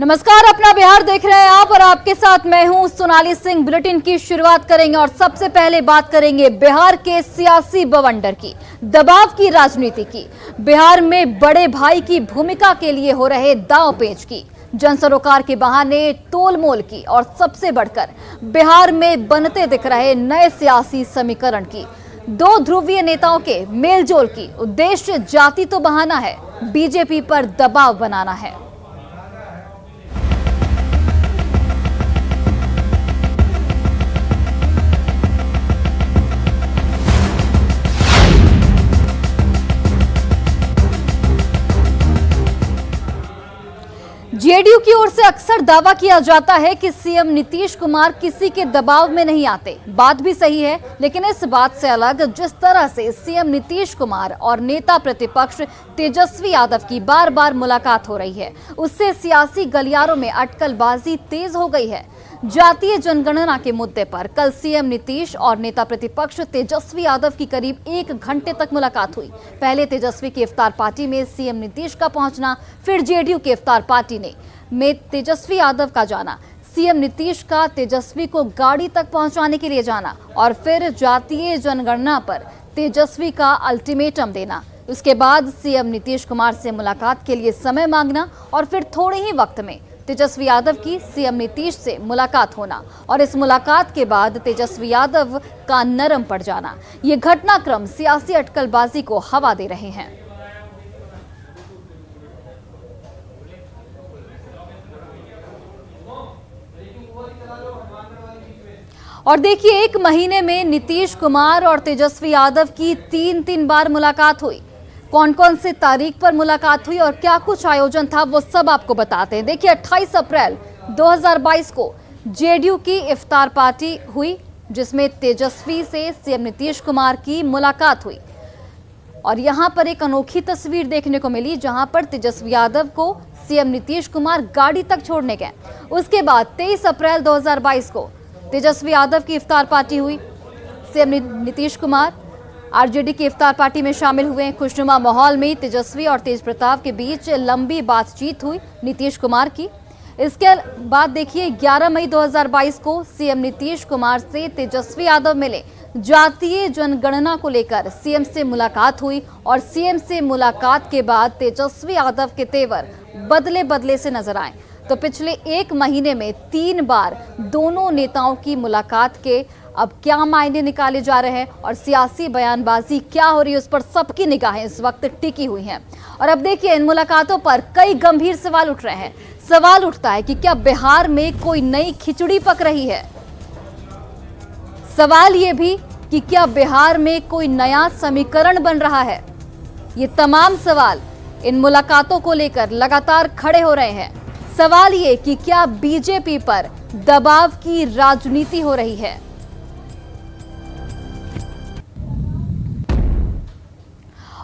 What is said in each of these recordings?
नमस्कार, अपना बिहार देख रहे हैं आप और आपके साथ मैं हूं सोनाली सिंह। बुलेटिन की शुरुआत करेंगे और सबसे पहले बात करेंगे बिहार के सियासी बवंडर की, दबाव की राजनीति की, बिहार में बड़े भाई की भूमिका के लिए हो रहे दांव पेच की, जन सरोकार के बहाने तोल मोल की और सबसे बढ़कर बिहार में बनते दिख रहे नए सियासी समीकरण की, दो ध्रुवीय नेताओं के मेलजोल की। उद्देश्य जाति तो बहाना है, बीजेपी पर दबाव बनाना है। जेडीयू की ओर से अक्सर दावा किया जाता है कि सीएम नीतीश कुमार किसी के दबाव में नहीं आते। बात भी सही है, लेकिन इस बात से अलग जिस तरह से सीएम नीतीश कुमार और नेता प्रतिपक्ष तेजस्वी यादव की बार बार मुलाकात हो रही है, उससे सियासी गलियारों में अटकलबाजी तेज हो गई है। जातीय जनगणना के मुद्दे पर कल सीएम नीतीश और नेता प्रतिपक्ष तेजस्वी यादव की करीब 1 घंटे तक मुलाकात हुई। पहले तेजस्वी की इफ्तार पार्टी में सीएम नीतीश का पहुंचना, फिर जेडीयू की इफ्तार पार्टी में तेजस्वी यादव का जाना, सीएम नीतीश का तेजस्वी को गाड़ी तक पहुंचाने के लिए जाना और फिर जातीय जनगणना पर तेजस्वी का अल्टीमेटम देना। उसके बाद सीएम नीतीश कुमार से मुलाकात के लिए समय मांगना और फिर थोड़े ही वक्त में तेजस्वी यादव की सीएम नीतीश से मुलाकात होना और इस मुलाकात के बाद तेजस्वी यादव का नरम पड़ जाना। ये घटनाक्रम सियासी अटकलबाजी को हवा दे रहे हैं। और देखिए, 1 महीने में नीतीश कुमार और तेजस्वी यादव की 3 बार मुलाकात हुई। कौन कौन से तारीख पर मुलाकात हुई और क्या कुछ आयोजन था, वो सब आपको बताते हैं। देखिए, 28 अप्रैल 2022 को जेडीयू की इफ्तार पार्टी हुई, जिसमें तेजस्वी से सीएम नीतीश कुमार की मुलाकात हुई और यहां पर एक अनोखी तस्वीर देखने को मिली, जहां पर तेजस्वी यादव को सीएम नीतीश कुमार गाड़ी तक छोड़ने गए। उसके बाद 23 अप्रैल 2022 को तेजस्वी यादव की इफ्तार पार्टी हुई। सीएम नीतीश कुमार आरजेडी की इफ्तार पार्टी में शामिल हुए। खुशनुमा माहौल में तेजस्वी और तेज प्रताप के बीच लंबी बातचीत हुई नीतीश कुमार की। इसके बाद देखिए, 11 मई 2022 को सीएम नीतीश कुमार से तेजस्वी यादव मिले। जातीय जनगणना को लेकर सीएम से मुलाकात हुई और सीएम से मुलाकात के बाद तेजस्वी यादव के तेवर बदले बदले से नजर आए। तो पिछले 1 महीने में 3 बार दोनों नेताओं की मुलाकात के अब क्या मायने निकाले जा रहे हैं और सियासी बयानबाजी क्या हो रही है, उस पर सबकी निगाहें इस वक्त टिकी हुई हैं। और अब देखिए, इन मुलाकातों पर कई गंभीर सवाल उठ रहे हैं। सवाल उठता है कि क्या बिहार में कोई नई खिचड़ी पक रही है? सवाल ये भी कि क्या बिहार में कोई नया समीकरण बन रहा है? ये तमाम सवाल इन मुलाकातों को लेकर लगातार खड़े हो रहे हैं। सवाल ये कि क्या बीजेपी पर दबाव की राजनीति हो रही है?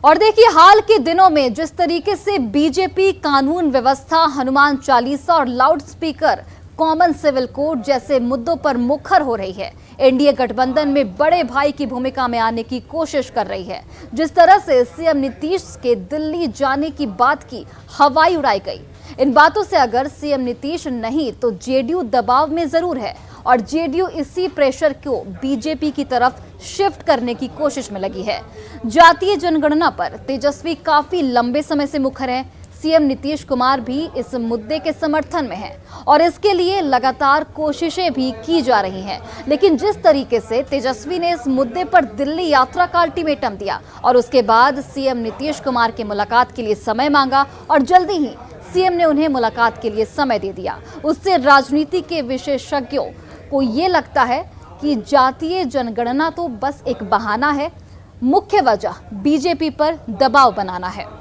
और देखिए, हाल के दिनों में जिस तरीके से बीजेपी कानून व्यवस्था, हनुमान चालीसा और loudspeaker, common civil code जैसे मुद्दों पर मुखर हो रही है, एनडीए गठबंधन में बड़े भाई की भूमिका में आने की कोशिश कर रही है। जिस तरह से सीएम नीतीश के दिल्ली जाने की बात की हवाई उड़ाई गई, इन बातों से अगर सीएम नीतीश नहीं तो जेडीयू दबाव में जरूर है और जेडीयू इसी प्रेशर को बीजेपी की तरफ शिफ्ट करने की कोशिश में लगी है। जातीय जनगणना पर तेजस्वी काफी लंबे समय से मुखर है। सीएम नीतीश कुमार भी इस मुद्दे के समर्थन में हैं और इसके लिए लगातार कोशिशें भी की जा रही हैं। लेकिन जिस तरीके से तेजस्वी ने इस मुद्दे पर दिल्ली यात्रा का अल्टीमेटम दिया और उसके बाद सीएम नीतीश कुमार की मुलाकात के लिए समय मांगा और जल्दी ही सीएम ने उन्हें मुलाकात के लिए समय दे दिया, उससे राजनीति के विशेषज्ञों को ये लगता है कि जातीय जनगणना तो बस एक बहाना है, मुख्य वजह बीजेपी पर दबाव बनाना है।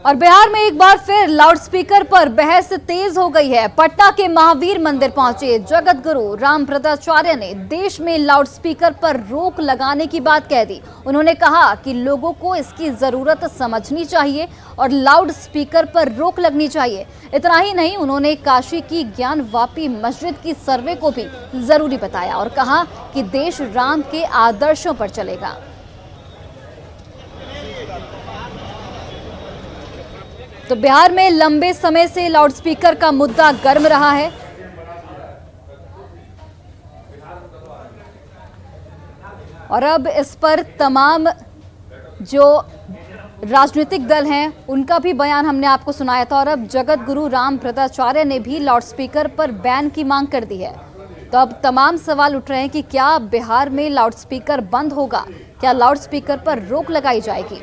और बिहार में एक बार फिर लाउडस्पीकर पर बहस तेज हो गई है। पटना के महावीर मंदिर पहुंचे जगत गुरु रामभद्राचार्य ने देश में लाउडस्पीकर पर रोक लगाने की बात कह दी। उन्होंने कहा कि लोगों को इसकी जरूरत समझनी चाहिए और लाउडस्पीकर पर रोक लगनी चाहिए। इतना ही नहीं, उन्होंने काशी की ज्ञानवापी मस्जिद की सर्वे को भी जरूरी बताया और कहा कि देश राम के आदर्शों पर चलेगा। तो बिहार में लंबे समय से लाउडस्पीकर का मुद्दा गर्म रहा है। और अब इस पर तमाम जो राजनीतिक दल हैं उनका भी बयान हमने आपको सुनाया था। और अब जगत गुरु रामभद्राचार्य ने भी लाउडस्पीकर पर बैन की मांग कर दी है। तो अब तमाम सवाल उठ रहे हैं कि क्या बिहार में लाउडस्पीकर बंद होगा, क्या लाउडस्पीकर पर रोक लगाई जाएगी।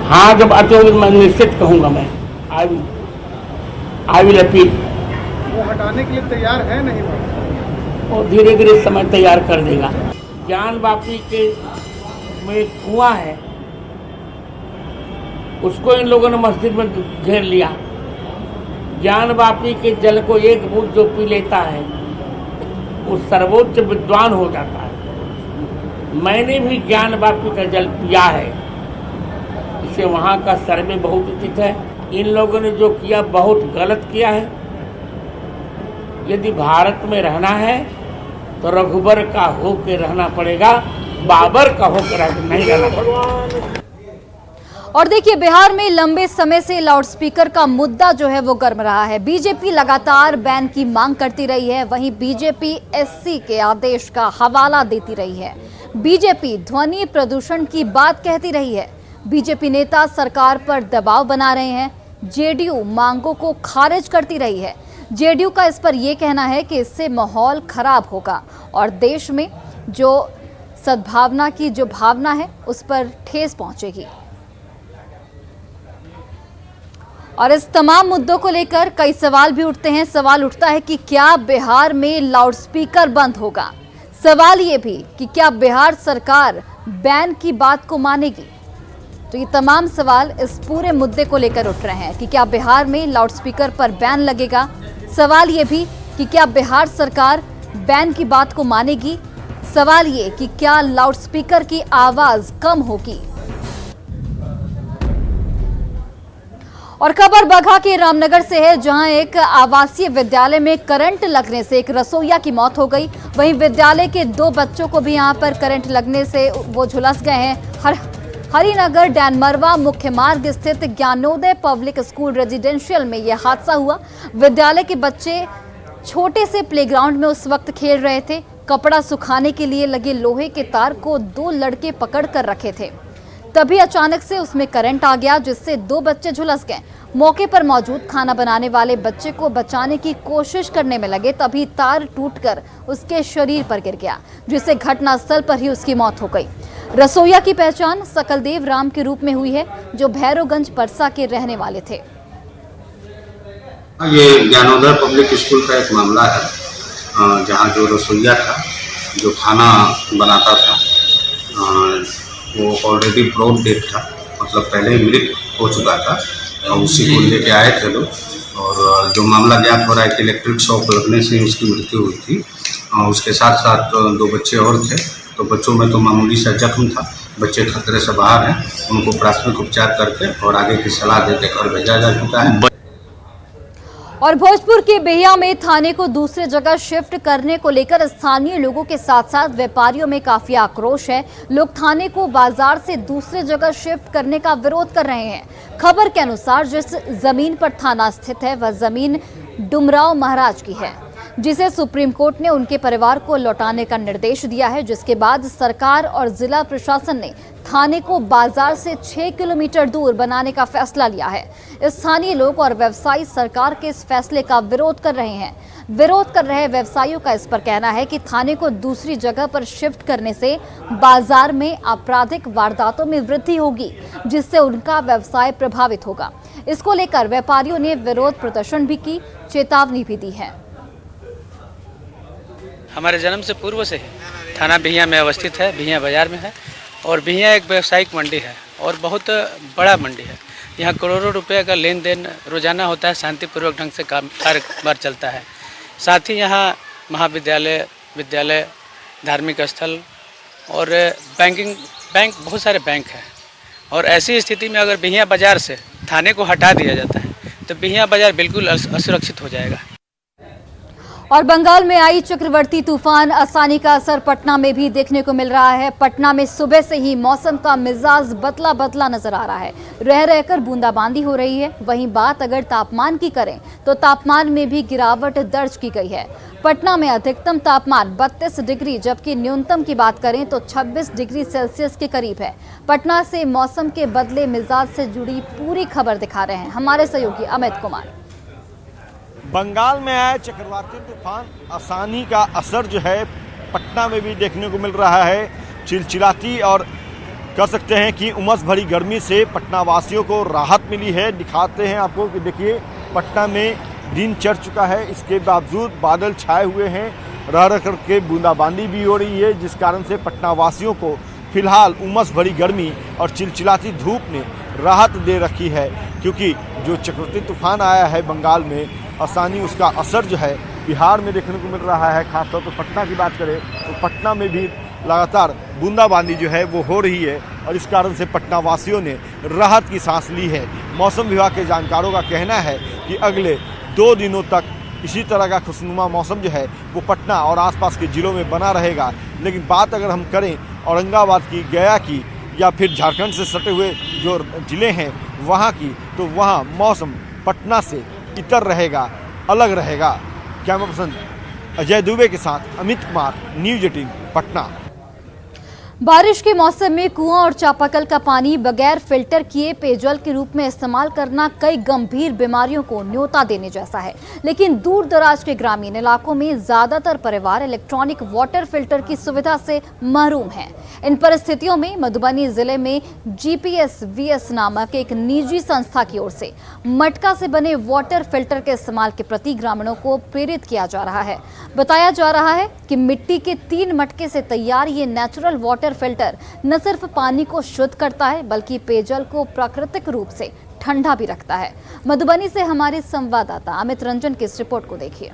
हाँ, जब आते होंगे मैं निश्चित कहूंगा। मैं आई विल अपील। वो हटाने के लिए तैयार है नहीं और धीरे धीरे समय तैयार कर देगा। ज्ञान वापी के में कुआं है, उसको इन लोगों ने मस्जिद में घेर लिया। ज्ञान वापी के जल को एक बूंद जो पी लेता है वो सर्वोच्च विद्वान हो जाता है। मैंने भी ज्ञान वापी का जल पिया है, इसे वहाँ का सर्वे बहुत उचित है। इन लोगों ने जो किया बहुत गलत किया है। यदि भारत में रहना है तो रघुबर का होकर रहना पड़ेगा, बाबर का होकर नहीं रहना पड़ेगा। और देखिए, बिहार में लंबे समय से लाउडस्पीकर का मुद्दा जो है वो गर्म रहा है। बीजेपी लगातार बैन की मांग करती रही है, वहीं बीजेपी एससी के आदेश का हवाला देती रही है। बीजेपी ध्वनि प्रदूषण की बात कहती रही है। बीजेपी नेता सरकार पर दबाव बना रहे हैं। जेडीयू मांगों को खारिज करती रही है। जेडीयू का इस पर यह कहना है कि इससे माहौल खराब होगा और देश में जो सद्भावना की जो भावना है उस पर ठेस पहुंचेगी। और इस तमाम मुद्दों को लेकर कई सवाल भी उठते हैं। सवाल उठता है कि क्या बिहार में लाउडस्पीकर बंद होगा। सवाल ये भी कि क्या बिहार सरकार बैन की बात को मानेगी। तो ये तमाम सवाल इस पूरे मुद्दे को लेकर उठ रहे हैं कि क्या बिहार में लाउडस्पीकर पर बैन लगेगा। सवाल ये भी कि क्या बिहार सरकार बैन की बात को मानेगी। सवाल ये कि क्या लाउडस्पीकर की आवाज कम होगी। और खबर बगहा के रामनगर से है, जहां एक आवासीय विद्यालय में करंट लगने से एक रसोइया की मौत हो गई। वहीं विद्यालय के 2 बच्चों को भी यहां पर करंट लगने से वो झुलस गए हैं। हरिनगर डैनमरवा मुख्य मार्ग स्थित ज्ञानोदय पब्लिक स्कूल रेजिडेंशियल में यह हादसा हुआ। विद्यालय के बच्चे छोटे से प्लेग्राउंड में उस वक्त खेल रहे थे। कपड़ा सुखाने के लिए लगे लोहे के तार को 2 लड़के पकड़ कर रखे थे। तभी अचानक से उसमें करंट आ गया, जिससे 2 बच्चे झुलस गए। मौके पर मौजूद खाना बनाने वाले बच्चे को बचाने की कोशिश करने में लगे, तभी तार टूटकर उसके शरीर पर गिर गया, जिससे घटनास्थल पर ही उसकी मौत हो गई। रसोइया की पहचान सकलदेव राम के रूप में हुई है, जो भैरवगंज परसा के रहने वाले थे। ये ज्ञानोदय पब्लिक स्कूल का एक मामला है, जहाँ जो रसोइया था, जो खाना बनाता था, वो ऑलरेडी ब्रॉड डेड था, मतलब पहले ही मृत हो चुका था। और उसी को लेके आए थे लोग। और जो मामला ज्ञात हो रहा है कि इलेक्ट्रिक शॉक लगने से उसकी मृत्यु हुई थी। उसके साथ साथ 2 बच्चे और थे। तो बच्चों में तो मामूली सा जख्म था, बच्चे खतरे से बाहर हैं। उनको प्राथमिक उपचार करके और आगे की सलाह देते घर भेजा जा चुका है। और भोजपुर के बेहिया में थाने को दूसरे जगह शिफ्ट करने को लेकर स्थानीय लोगों के साथ साथ व्यापारियों में काफी आक्रोश है। लोग थाने को बाजार से दूसरे जगह शिफ्ट करने का विरोध कर रहे हैं। खबर के अनुसार जिस जमीन पर थाना स्थित है वह जमीन डुमराव महाराज की है, जिसे सुप्रीम कोर्ट ने उनके परिवार को लौटाने का निर्देश दिया है। जिसके बाद सरकार और जिला प्रशासन ने थाने को बाजार से 6 किलोमीटर दूर बनाने का फैसला लिया है। स्थानीय लोग और व्यवसायी सरकार के इस फैसले का विरोध कर रहे हैं। विरोध कर रहे व्यवसायियों का इस पर कहना है कि थाने को दूसरी जगह पर शिफ्ट करने से बाजार में आपराधिक वारदातों में वृद्धि होगी, जिससे उनका व्यवसाय प्रभावित होगा। इसको लेकर व्यापारियों ने विरोध प्रदर्शन भी की, चेतावनी भी दी है। हमारे जन्म से पूर्व से ही थाना बिहिया में अवस्थित है, बिहिया बाजार में है। और बिहिया एक व्यावसायिक मंडी है और बहुत बड़ा मंडी है। यहाँ करोड़ों रुपए का लेन देन रोजाना होता है, शांतिपूर्वक ढंग से कारोबार चलता है। साथ ही यहाँ महाविद्यालय, विद्यालय, धार्मिक स्थल और बैंक बहुत सारे बैंक हैं। और ऐसी स्थिति में अगर बिहिया बाजार से थाने को हटा दिया जाता है तो बिहिया बाजार बिल्कुल असुरक्षित हो जाएगा। और बंगाल में आई चक्रवर्ती तूफान आसानी का असर पटना में भी देखने को मिल रहा है। पटना में सुबह से ही मौसम का मिजाज बदला बदला नजर आ रहा है। रह रहकर बूंदाबांदी हो रही है। वहीं बात अगर तापमान की करें तो तापमान में भी गिरावट दर्ज की गई है। पटना में अधिकतम तापमान 32 डिग्री जबकि न्यूनतम की बात करें तो 26 डिग्री सेल्सियस के करीब है। पटना से मौसम के बदले मिजाज से जुड़ी पूरी खबर दिखा रहे हैं हमारे सहयोगी अमित कुमार। बंगाल में आए चक्रवाती तूफान आसानी का असर जो है पटना में भी देखने को मिल रहा है। चिलचिलाती और कह सकते हैं कि उमस भरी गर्मी से पटना वासियों को राहत मिली है। दिखाते हैं आपको कि देखिए पटना में दिन चढ़ चुका है, इसके बावजूद बादल छाए हुए हैं। रह रह करके बूंदाबांदी भी हो रही है, जिस कारण से पटना वासियों को फिलहाल उमस भरी गर्मी और चिलचिलाती धूप ने राहत दे रखी है। क्योंकि जो चक्रवाती तूफान आया है बंगाल में, आसानी उसका असर जो है बिहार में देखने को मिल रहा है। खासतौर पर पटना की बात करें तो पटना में भी लगातार बूंदाबांदी जो है वो हो रही है और इस कारण से पटना वासियों ने राहत की सांस ली है। मौसम विभाग के जानकारों का कहना है कि अगले 2 दिनों तक इसी तरह का खुशनुमा मौसम जो है वो पटना और आसपास के ज़िलों में बना रहेगा। लेकिन बात अगर हम करें औरंगाबाद की, गया की या फिर झारखंड से सटे हुए जो ज़िले हैं वहाँ की, तो वहाँ मौसम पटना से इतर रहेगा, अलग रहेगा। कैमरा पर्सन अजय दुबे के साथ अमित कुमार, न्यूज़ 18 पटना। बारिश के मौसम में कुआं और चापाकल का पानी बगैर फिल्टर किए पेयजल के रूप में इस्तेमाल करना कई गंभीर बीमारियों को न्योता देने जैसा है। लेकिन दूर दराज के ग्रामीण इलाकों में ज्यादातर परिवार इलेक्ट्रॉनिक वाटर फिल्टर की सुविधा से महरूम हैं। इन परिस्थितियों में मधुबनी जिले में GPSVS नामक एक निजी संस्था की ओर से मटका से बने वाटर फिल्टर के इस्तेमाल के प्रति ग्रामीणों को प्रेरित किया जा रहा है। बताया जा रहा है कि मिट्टी के 3 मटके से तैयार ये नेचुरल वाटर फिल्टर न सिर्फ पानी को शुद्ध करता है बल्कि पेयजल को प्राकृतिक रूप से ठंडा भी रखता है। मधुबनी से हमारे संवाददाता अमित रंजन की इस रिपोर्ट को देखिए।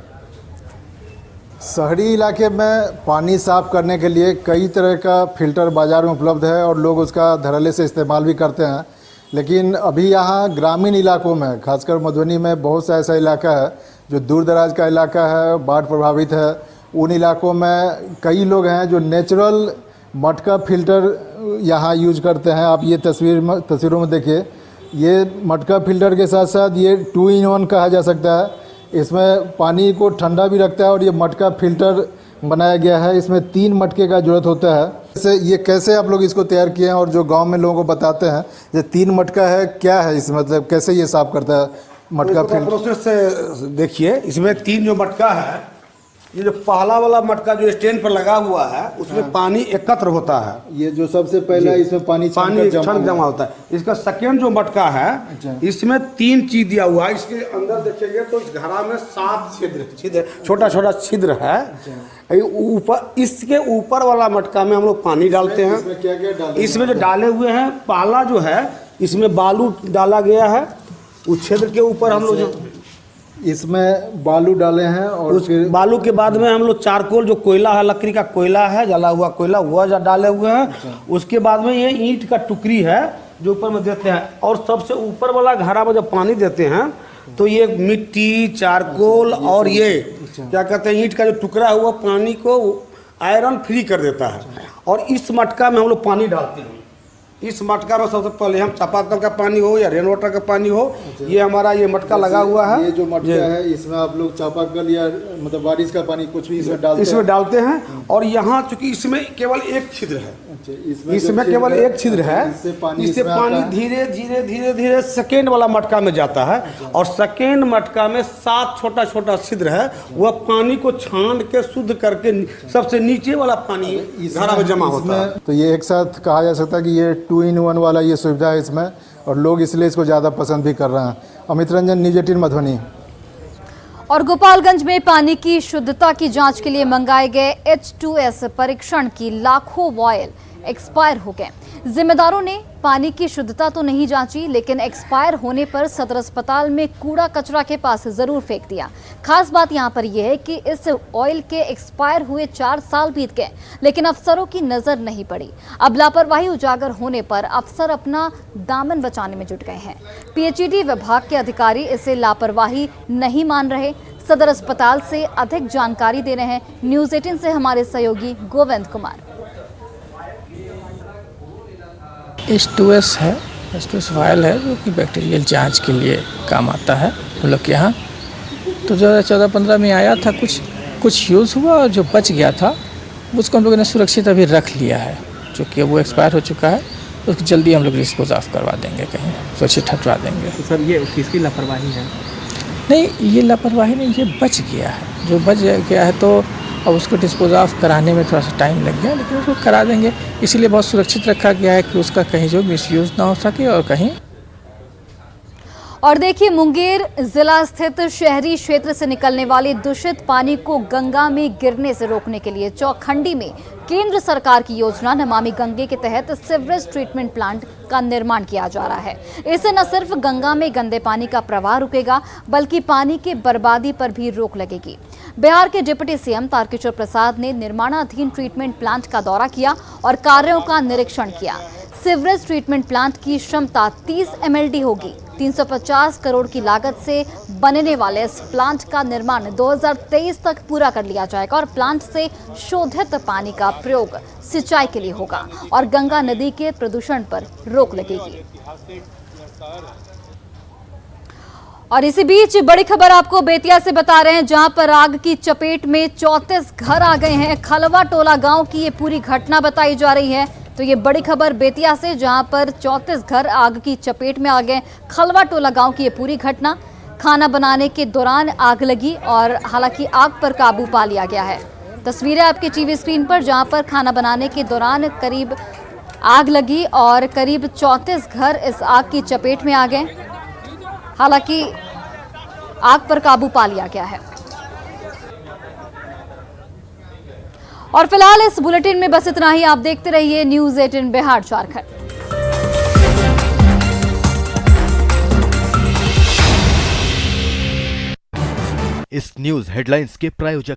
शहरी इलाके में पानी साफ करने के लिए कई तरह का फिल्टर बाजार में उपलब्ध है और लोग उसका धड़ल्ले से इस्तेमाल भी करते हैं। लेकिन अभी यहाँ ग्रामीण इलाकों में, खासकर मधुबनी में बहुत सा ऐसा इलाका है जो दूर दराज का इलाका है, बाढ़ प्रभावित है। उन इलाकों में कई लोग हैं जो नेचुरल मटका फिल्टर यहाँ यूज करते हैं। आप ये तस्वीरों में देखिए, ये मटका फिल्टर के साथ साथ ये 2 in 1 कहा जा सकता है। इसमें पानी को ठंडा भी रखता है और ये मटका फिल्टर बनाया गया है। इसमें 3 मटके का ज़रूरत होता है। ये कैसे आप लोग इसको तैयार किए हैं और जो गांव में लोगों को बताते हैं ये 3 मटका है, क्या है इसमें, मतलब कैसे ये साफ करता है मटका फिल्टर? प्रोसेस से देखिए, इसमें 3 जो मटका है, ये जो पहला वाला मटका जो स्टैंड पर लगा हुआ है उसमें पानी एकत्र होता है। ये जो सबसे पहला इसमें पानी जमा होता है। इसका सेकेंड जो मटका है इसमें 3 चीज दिया हुआ है। इसके अंदर देखेंगे तो इस घड़ा में 7 छिद्र छोटा छोटा छिद्र है। ऊपर, इसके ऊपर वाला मटका में हम लोग पानी डालते हैं। इसमें क्या क्या डालते हैं? इसमें जो डाले हुए हैं, पहला जो है इसमें बालू डाला गया है। उस छिद्र के ऊपर हम लोग इसमें बालू डाले हैं और उस बालू के बाद में हम लोग चारकोल, जो कोयला है, लकड़ी का कोयला है, जला हुआ कोयला, वह डाले हुए हैं। उसके बाद में ये ईंट का टुकड़ी है जो ऊपर में देते हैं। और सबसे ऊपर वाला घड़ा में जब पानी देते हैं तो ये मिट्टी, चारकोल और ये क्या कहते हैं, ईंट का जो टुकड़ा हुआ पानी को आयरन फ्री कर देता है। और इस मटका में हम लोग पानी डालते हैं। इस मटका में सबसे पहले हम चापाकल का पानी हो या रेन वाटर का पानी हो, ये हमारा ये मटका लगा हुआ है। ये जो मटका है इसमें आप लोग चापाकल या मतलब बारिश का पानी कुछ भी इसमें डालते हैं। और यहाँ चूंकि इसमें केवल एक छिद्र है, इसमें केवल एक छिद्र है, इससे पानी धीरे धीरे धीरे धीरे सेकेंड वाला मटका में जाता है। और सेकेंड मटका में 7 छोटा छोटा छिद्र है, वह पानी को छान के शुद्ध करके सबसे नीचे वाला पानी घड़ा में जमा होता है। तो ये एक साथ कहा जा सकता है कि ये 2 in 1 वाला ये सुविधा है इसमें, और लोग इसलिए इसको ज़्यादा पसंद भी कर रहे हैं। अमित रंजन, न्यूज़ 18 मधुबनी। और गोपालगंज में पानी की शुद्धता की जांच के लिए मंगाए गए H2S परीक्षण की लाखों वॉयल एक्सपायर हो गए। जिम्मेदारों ने पानी की शुद्धता तो नहीं जांची, लेकिन एक्सपायर होने पर सदर अस्पताल में कूड़ा कचरा के पास जरूर फेंक दिया। खास बात यहां पर यह है कि इस ऑयल के एक्सपायर हुए 4 साल बीत गए, लेकिन अफसरों की नजर नहीं पड़ी। अब लापरवाही उजागर होने पर अफसर अपना दामन बचाने में जुट गए हैं। PHED विभाग के अधिकारी इसे लापरवाही नहीं मान रहे। सदर अस्पताल से अधिक जानकारी दे रहे हैं न्यूज़ 18 से हमारे सहयोगी गोविंद कुमार। H2S है, H2S वायल है जो कि बैक्टीरियल जांच के लिए काम आता है हम लोग के यहाँ। तो 2014-15 में आया था, कुछ यूज़ हुआ और जो बच गया था उसको हम लोगों ने सुरक्षित अभी रख लिया है, जो कि वो एक्सपायर हो चुका है। उसको जल्दी हम लोग डिस्पोज ऑफ करवा देंगे, कहीं सुरक्षित हटवा देंगे। तो सर ये किसकी लापरवाही है? नहीं, ये लापरवाही नहीं, ये बच गया है। जो बच गया है तो अब उसको डिस्पोज ऑफ कराने में थोड़ा सा टाइम लग गया, लेकिन उसको करा देंगे। इसीलिए बहुत सुरक्षित रखा गया है कि उसका कहीं जो मिसयूज़ ना हो सके और कहीं। और देखिए, मुंगेर जिला स्थित शहरी क्षेत्र से निकलने वाले दूषित पानी को गंगा में गिरने से रोकने के लिए चौखंडी में केंद्र सरकार की योजना नमामि गंगे के तहत सीवरेज ट्रीटमेंट प्लांट का निर्माण किया जा रहा है। इससे न सिर्फ गंगा में गंदे पानी का प्रवाह रुकेगा, बल्कि पानी के बर्बादी पर भी रोक लगेगी। बिहार के डिप्टी सीएम तारकिशोर प्रसाद ने निर्माणाधीन ट्रीटमेंट प्लांट का दौरा किया और कार्यों का निरीक्षण किया। सीवरेज ट्रीटमेंट प्लांट की क्षमता 30 MLD होगी। 350 करोड़ की लागत से बनने वाले इस प्लांट का निर्माण 2023 तक पूरा कर लिया जाएगा और प्लांट से शोधित पानी का प्रयोग सिंचाई के लिए होगा और गंगा नदी के प्रदूषण पर रोक लगेगी। और इसी बीच बड़ी खबर आपको बेतिया से बता रहे हैं, जहां पर आग की चपेट में 34 घर आ गए हैं। खलवा टोला गांव की ये पूरी घटना बताई जा रही है। तो ये बड़ी खबर बेतिया से, जहां पर 34 घर आग की चपेट में आ गए। खलवा टोला गांव की ये पूरी घटना, खाना बनाने के दौरान आग लगी और हालांकि आग पर काबू पा लिया गया है। तस्वीरें आपके टीवी स्क्रीन पर, जहां पर खाना बनाने के दौरान करीब आग लगी और करीब 34 घर इस आग की चपेट में आ गए। हालांकि आग पर काबू पा लिया गया है। और फिलहाल इस बुलेटिन में बस इतना ही। आप देखते रहिए न्यूज़ 18 बिहार झारखंड। इस न्यूज हेडलाइंस के प्रायोजक